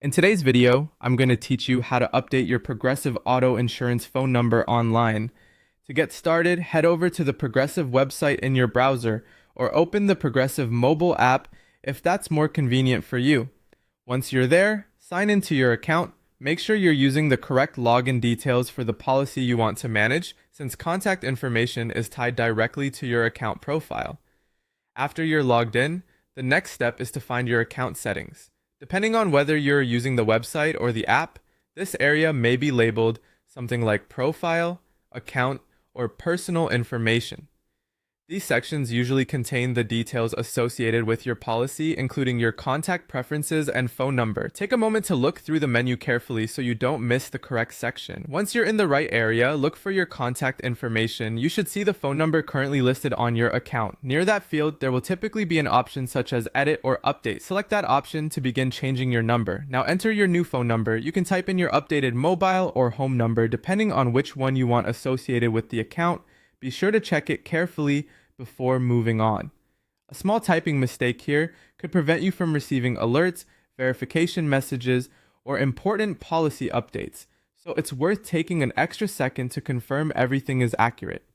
In today's video, I'm going to teach you how to update your Progressive Auto Insurance phone number online. To get started, head over to the Progressive website in your browser or open the Progressive mobile app if that's more convenient for you. Once you're there, sign into your account. Make sure you're using the correct login details for the policy you want to manage, since contact information is tied directly to your account profile. After you're logged in, the next step is to find your account settings. Depending on whether you're using the website or the app, this area may be labeled something like Profile, Account, or Personal Information. These sections usually contain the details associated with your policy, including your contact preferences and phone number. Take a moment to look through the menu carefully so you don't miss the correct section. Once you're in the right area, look for your contact information. You should see the phone number currently listed on your account. Near that field, there will typically be an option such as Edit or Update. Select that option to begin changing your number. Now enter your new phone number. You can type in your updated mobile or home number depending on which one you want associated with the account. Be sure to check it carefully before moving on. A small typing mistake here could prevent you from receiving alerts, verification messages, or important policy updates, so it's worth taking an extra second to confirm everything is accurate.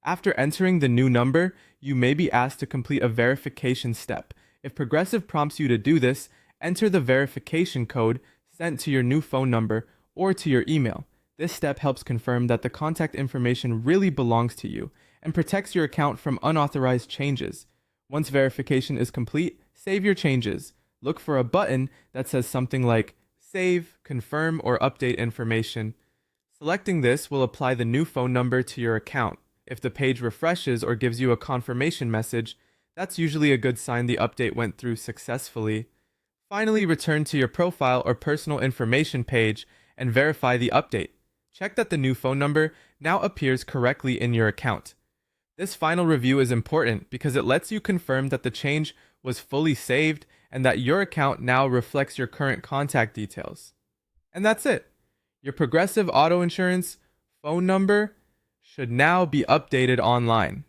After entering the new number, you may be asked to complete a verification step. If Progressive prompts you to do this, enter the verification code sent to your new phone number or to your email. This step helps confirm that the contact information really belongs to you and protects your account from unauthorized changes. Once verification is complete, save your changes. Look for a button that says something like Save, Confirm, or Update Information. Selecting this will apply the new phone number to your account. If the page refreshes or gives you a confirmation message, that's usually a good sign the update went through successfully. Finally, return to your profile or personal information page and verify the update. Check that the new phone number now appears correctly in your account. This final review is important because it lets you confirm that the change was fully saved and that your account now reflects your current contact details. And that's it. Your Progressive Auto Insurance phone number should now be updated online.